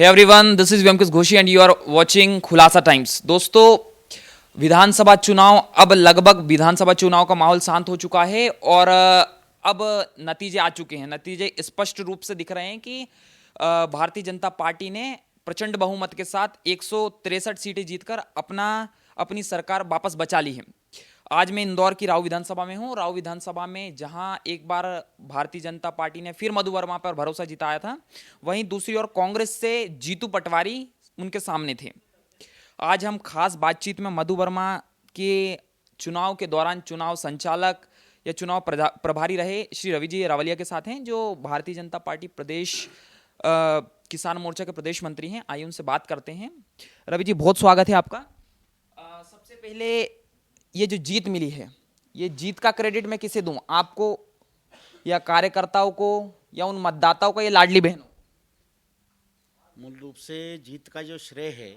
Hey everyone, this is Vyankatesh Ghoshi and you are watching Khulasa Times. दोस्तों, विधानसभा चुनाव, अब लगभग विधानसभा चुनाव का माहौल शांत हो चुका है और अब नतीजे आ चुके हैं। नतीजे स्पष्ट रूप से दिख रहे हैं कि भारतीय जनता पार्टी ने प्रचंड बहुमत के साथ 163 सीटें जीतकर अपनी सरकार वापस बचा ली है। आज मैं इंदौर की राव विधानसभा में हूँ। राव विधानसभा में जहां एक बार भारतीय जनता पार्टी ने फिर मधु वर्मा पर भरोसा जिताया था, वहीं दूसरी ओर कांग्रेस से जीतू पटवारी उनके सामने थे। आज हम खास बातचीत में मधु वर्मा के चुनाव के दौरान चुनाव संचालक या चुनाव प्रभारी रहे श्री रवि जी रावलिया के साथ हैं, जो भारतीय जनता पार्टी प्रदेश किसान मोर्चा के प्रदेश मंत्री हैं। आइए उनसे बात करते हैं। रवि जी, बहुत स्वागत है आपका। सबसे पहले, ये जो जीत मिली है, ये जीत का क्रेडिट मैं किसे दूं, आपको या कार्यकर्ताओं को या उन मतदाताओं को या लाडली बहनों? मूल रूप से जीत का जो श्रेय है,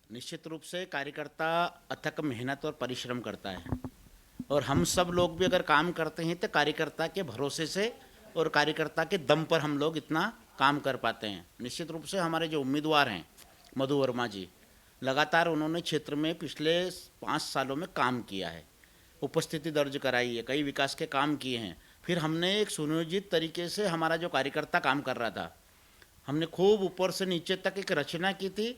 निश्चित रूप से कार्यकर्ता अथक मेहनत और परिश्रम करता है, और हम सब लोग भी अगर काम करते हैं तो कार्यकर्ता के भरोसे से और कार्यकर्ता के दम पर हम लोग इतना काम कर पाते हैं। निश्चित रूप से हमारे जो उम्मीदवार हैं मधु वर्मा जी, लगातार उन्होंने क्षेत्र में पिछले 5 सालों में काम किया है, उपस्थिति दर्ज कराई है, कई विकास के काम किए हैं। फिर हमने एक सुनियोजित तरीके से हमारा जो कार्यकर्ता काम कर रहा था, हमने खूब ऊपर से नीचे तक एक रचना की थी।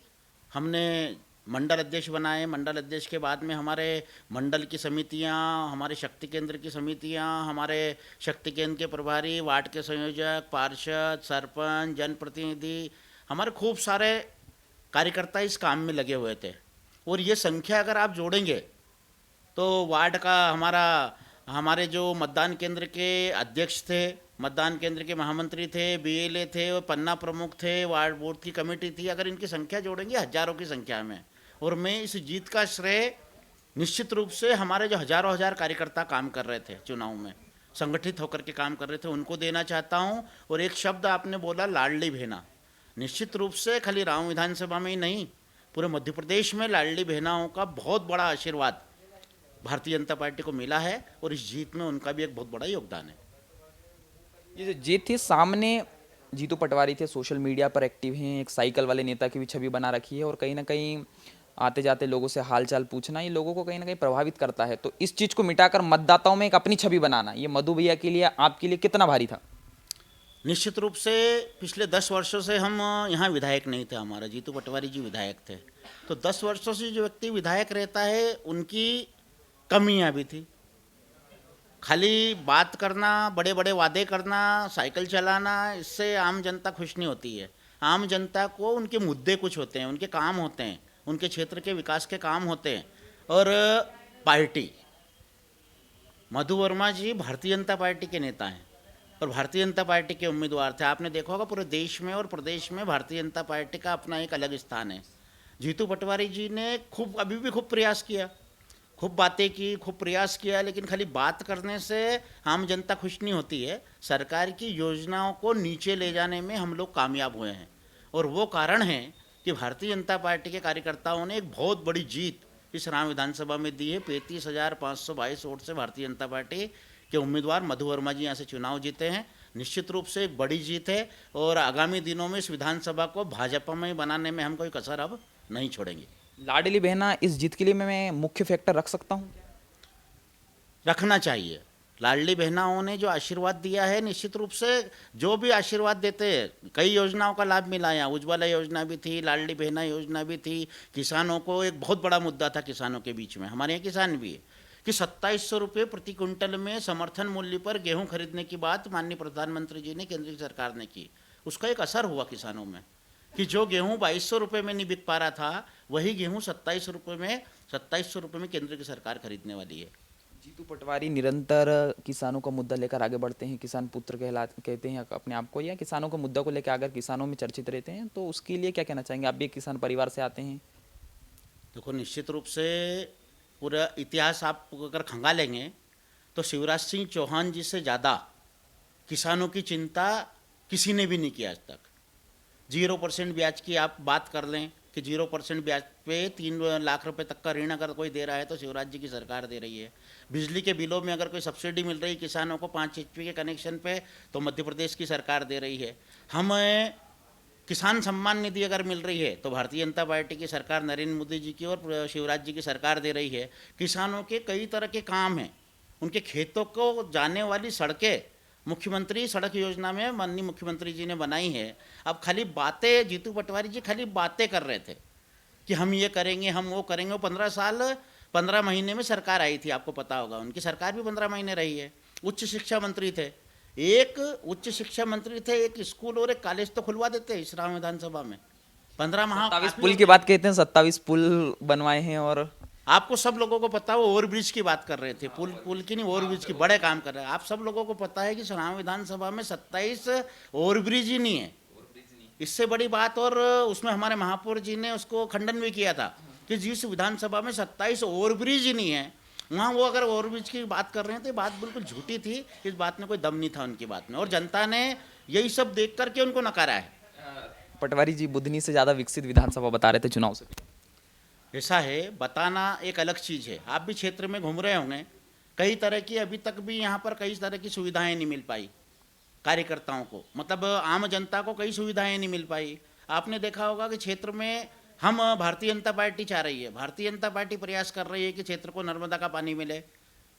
हमने मंडल अध्यक्ष बनाए, मंडल अध्यक्ष के बाद में हमारे मंडल की समितियां, हमारे शक्ति केंद्र की समितियां, हमारे शक्ति केंद्र के प्रभारी, वार्ड के संयोजक, पार्षद, सरपंच, जनप्रतिनिधि, हमारे खूब सारे कार्यकर्ता इस काम में लगे हुए थे। और ये संख्या अगर आप जोड़ेंगे तो वार्ड का हमारे जो मतदान केंद्र के अध्यक्ष थे, मतदान केंद्र के महामंत्री थे, बीएलए थे, और पन्ना प्रमुख थे, वार्ड बोर्ड की कमेटी थी, अगर इनकी संख्या जोड़ेंगे हजारों की संख्या में। और मैं इस जीत का श्रेय निश्चित रूप से हमारे जो हजारों हजार कार्यकर्ता काम कर रहे थे, चुनाव में संगठित होकर के काम कर रहे थे, उनको देना चाहता हूँ। और एक शब्द आपने बोला, लाडली बहना, निश्चित रूप से खाली राव विधानसभा में ही नहीं, पूरे मध्य प्रदेश में लाडली बहनाओं का बहुत बड़ा आशीर्वाद भारतीय जनता पार्टी को मिला है, और इस जीत में उनका भी एक बहुत बड़ा योगदान है। ये जो जीत थी, सामने जीतू पटवारी थे, सोशल मीडिया पर एक्टिव हैं, एक साइकिल वाले नेता की भी छवि बना रखी है, और कहीं ना कहीं आते जाते लोगों से हालचाल पूछना ये लोगों को कहीं ना कहीं प्रभावित करता है। तो इस चीज़ को मिटाकर मतदाताओं में एक अपनी छवि बनाना, ये मधु भैया के लिए, आपके लिए कितना भारी था? निश्चित रूप से पिछले 10 वर्षों से हम यहाँ विधायक नहीं थे, हमारा जीतू पटवारी जी विधायक थे। तो 10 वर्षों से जो व्यक्ति विधायक रहता है, उनकी कमियाँ भी थी। खाली बात करना, बड़े बड़े वादे करना, साइकिल चलाना, इससे आम जनता खुश नहीं होती है। आम जनता को उनके मुद्दे कुछ होते हैं, उनके काम होते हैं, उनके क्षेत्र के विकास के काम होते हैं। और पार्टी, मधु वर्मा जी भारतीय जनता पार्टी के नेता हैं और भारतीय जनता पार्टी के उम्मीदवार थे। आपने देखा होगा पूरे देश में और प्रदेश में भारतीय जनता पार्टी का अपना एक अलग स्थान है। जीतू पटवारी जी ने अभी भी खूब प्रयास किया, खूब बातें की, खूब प्रयास किया, लेकिन खाली बात करने से आम जनता खुश नहीं होती है। सरकार की योजनाओं को नीचे ले जाने में हम लोग कामयाब हुए हैं, और वो कारण है कि भारतीय जनता पार्टी के कार्यकर्ताओं ने एक बहुत बड़ी जीत इस राम विधानसभा में दी है। 35,522 वोट से भारतीय जनता पार्टी के उम्मीदवार मधु वर्मा जी यहाँ से चुनाव जीते हैं। निश्चित रूप से एक बड़ी जीत है, और आगामी दिनों में इस विधानसभा को भाजपा में बनाने में हम कोई कसर अब नहीं छोड़ेंगे। लाडली बहना इस जीत के लिए मैं मुख्य फैक्टर रख सकता हूँ? रखना चाहिए। लाडली बहनाओं ने जो आशीर्वाद दिया है, निश्चित रूप से जो भी आशीर्वाद देते हैं, कई योजनाओं का लाभ मिला। यहाँ उज्ज्वला योजना भी थी, लाडली बहना योजना भी थी। किसानों को एक बहुत बड़ा मुद्दा था किसानों के बीच में, हमारे यहाँ किसान भी है, कि 2700 रुपये प्रति क्विंटल में समर्थन मूल्य पर गेहूं खरीदने की बात माननीय प्रधानमंत्री जी ने, केंद्र की सरकार ने की। उसका एक असर हुआ किसानों में, कि जो गेहूं 2200 रुपये में नहीं बिक पा रहा था, वही गेहूं 2700 रुपये में केंद्र की सरकार खरीदने वाली है। जीतू पटवारी निरंतर किसानों का मुद्दा लेकर आगे बढ़ते हैं, किसान पुत्र कहते हैं अपने आप को, या किसानों के मुद्दा को लेकर अगर किसानों में चर्चित रहते हैं, तो उसके लिए क्या कहना चाहेंगे? आप भी एक किसान परिवार से आते हैं। देखो, निश्चित रूप से पूरा इतिहास आप अगर खंगालेंगे तो शिवराज सिंह चौहान जी से ज़्यादा किसानों की चिंता किसी ने भी नहीं की आज तक। 0% ब्याज की आप बात कर लें कि 0% ब्याज पे 3 लाख रुपए तक का ऋण अगर कोई दे रहा है तो शिवराज जी की सरकार दे रही है। बिजली के बिलों में अगर कोई सब्सिडी मिल रही किसानों को 5 HP के कनेक्शन पे, तो मध्य प्रदेश की सरकार दे रही है। हम किसान सम्मान निधि अगर मिल रही है तो भारतीय जनता पार्टी की सरकार, नरेंद्र मोदी जी की और शिवराज जी की सरकार दे रही है। किसानों के कई तरह के काम हैं, उनके खेतों को जाने वाली सड़कें मुख्यमंत्री सड़क योजना में माननीय मुख्यमंत्री जी ने बनाई है। अब खाली बातें, जीतू पटवारी जी खाली बातें कर रहे थे कि हम ये करेंगे, हम वो करेंगे। वो 15 साल 15 महीने में सरकार आई थी, आपको पता होगा। उनकी सरकार भी 15 महीने रही है। उच्च शिक्षा मंत्री थे, एक उच्च शिक्षा मंत्री थे, एक स्कूल और एक कॉलेज तो खुलवा देते इस राम विधानसभा में। 15 माह 27 काफी पुल होते की हैं। बात कहते हैं, 27 पुल बनवाए हैं। और आपको सब लोगों को पता है, वो ओवरब्रिज की बात कर रहे थे, पुल पुल की नहीं, ओवरब्रिज की बड़े काम कर रहे हैं। आप सब लोगों को पता है कि सराम विधानसभा में 27 ओवरब्रिज ही नहीं है। इससे बड़ी बात, और उसमें हमारे महापौर जी ने उसको खंडन भी किया था कि जिस विधानसभा में 27 ओवरब्रिज ही नहीं है, वहाँ वो अगर ओवरब्रिज की बात कर रहे हैं तो ये बात बिल्कुल झूठी थी। इस बात में कोई दम नहीं था उनकी बात में, और जनता ने यही सब देख करके उनको नकारा है। पटवारी जी बुधनी से ज़्यादा विकसित विधानसभा बता रहे थे चुनाव से। ऐसा है, बताना एक अलग चीज़ है। आप भी क्षेत्र में घूम रहे होंगे, कई तरह की अभी तक भी यहाँ पर कई तरह की सुविधाएं नहीं मिल पाई कार्यकर्ताओं को, मतलब आम जनता को कई सुविधाएं नहीं मिल पाई। आपने देखा होगा कि क्षेत्र में हम, भारतीय जनता पार्टी चाह रही है, भारतीय जनता पार्टी प्रयास कर रही है कि क्षेत्र को नर्मदा का पानी मिले।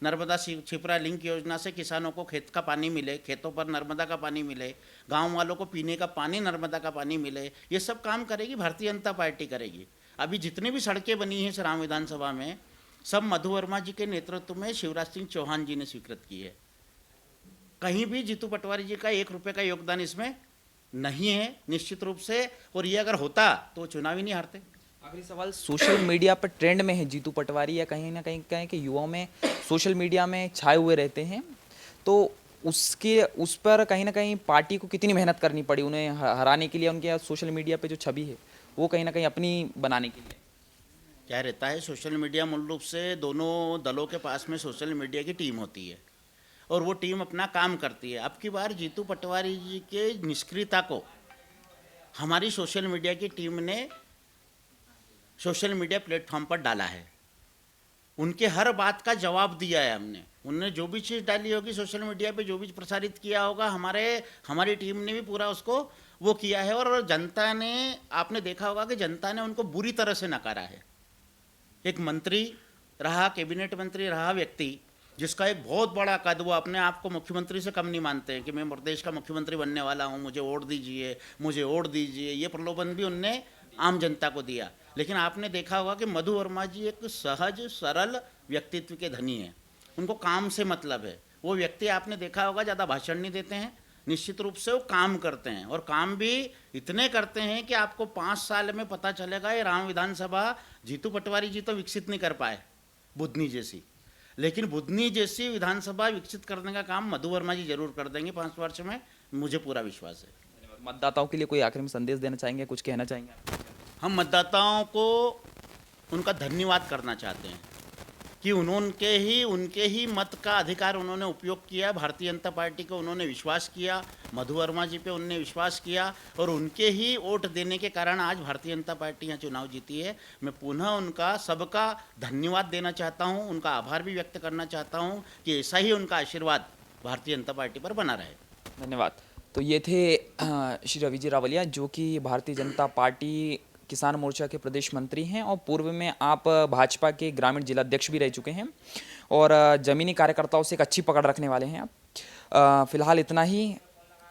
नर्मदा छिपरा लिंक योजना से किसानों को खेत का पानी मिले, खेतों पर नर्मदा का पानी मिले, गांव वालों को पीने का पानी नर्मदा का पानी मिले। ये सब काम करेगी भारतीय जनता पार्टी करेगी। अभी जितनी भी सड़कें बनी हैं सराम विधानसभा में, सब मधु वर्मा जी के नेतृत्व में शिवराज सिंह चौहान जी ने स्वीकृत की है। कहीं भी जीतू पटवारी जी का 1 रुपये का योगदान इसमें नहीं है निश्चित रूप से। और ये अगर होता तो चुनाव ही नहीं हारते। आखिरी सवाल, सोशल मीडिया पर ट्रेंड में है जीतू पटवारी, या कहीं ना कहीं कहें कि युवाओं में सोशल मीडिया में छाए हुए रहते हैं, तो उस पर कहीं ना कहीं पार्टी को कितनी मेहनत करनी पड़ी उन्हें हराने के लिए? उनके सोशल मीडिया पे जो छवि है वो कहीं ना कहीं अपनी बनाने के लिए क्या रहता है, सोशल मीडिया मूल रूप से दोनों दलों के पास में सोशल मीडिया की टीम होती है और वो टीम अपना काम करती है। अब की बार जीतू पटवारी जी के निष्क्रियता को हमारी सोशल मीडिया की टीम ने सोशल मीडिया प्लेटफॉर्म पर डाला है। उनके हर बात का जवाब दिया है हमने। उन्होंने जो भी चीज़ डाली होगी सोशल मीडिया पे, जो भी प्रसारित किया होगा, हमारी टीम ने भी पूरा उसको वो किया है। और जनता ने, आपने देखा होगा कि जनता ने उनको बुरी तरह से नकारा है। एक मंत्री रहा, कैबिनेट मंत्री रहा व्यक्ति जिसका एक बहुत बड़ा कद, वो अपने आप को मुख्यमंत्री से कम नहीं मानते हैं कि मैं प्रदेश का मुख्यमंत्री बनने वाला हूँ, मुझे वोट दीजिए, मुझे वोट दीजिए, ये प्रलोभन भी उनने आम जनता को दिया। लेकिन आपने देखा होगा कि मधु वर्मा जी एक सहज सरल व्यक्तित्व के धनी हैं। उनको काम से मतलब है। वो व्यक्ति आपने देखा होगा ज़्यादा भाषण नहीं देते हैं, निश्चित रूप से वो काम करते हैं, और काम भी इतने करते हैं कि आपको 5 साल में पता चलेगा। ये राम विधानसभा जीतू पटवारी जी तो विकसित नहीं कर पाए बुधनी जैसी, लेकिन बुधनी जैसी विधानसभा विकसित करने का काम मधु वर्मा जी जरूर कर देंगे 5 वर्ष में, मुझे पूरा विश्वास है। मतदाताओं के लिए कोई आखिर में संदेश देना चाहेंगे, कुछ कहना चाहेंगे? हम मतदाताओं को उनका धन्यवाद करना चाहते हैं कि उनके ही मत का अधिकार उन्होंने उपयोग किया। भारतीय जनता पार्टी को उन्होंने विश्वास किया, मधु वर्मा जी पे उन्होंने विश्वास किया, और उनके ही वोट देने के कारण आज भारतीय जनता पार्टी यहाँ चुनाव जीती है। मैं पुनः उनका सबका धन्यवाद देना चाहता हूँ, उनका आभार भी व्यक्त करना चाहता हूँ कि ऐसा ही उनका आशीर्वाद भारतीय जनता पार्टी पर बना रहे। धन्यवाद। तो ये थे श्री रवि जी रावलिया, जो कि भारतीय जनता पार्टी किसान मोर्चा के प्रदेश मंत्री हैं, और पूर्व में आप भाजपा के ग्रामीण जिला अध्यक्ष भी रह चुके हैं, और ज़मीनी कार्यकर्ताओं से एक अच्छी पकड़ रखने वाले हैं आप। फिलहाल इतना ही।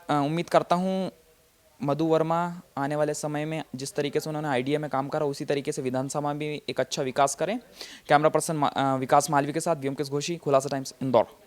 उम्मीद करता हूँ मधु वर्मा आने वाले समय में जिस तरीके से उन्होंने आईडिया में काम करा, उसी तरीके से विधानसभा में भी एक अच्छा विकास करें। कैमरा पर्सन विकास मालवी के साथ व्योमकेश घोषी, खुलासा टाइम्स, इंदौर।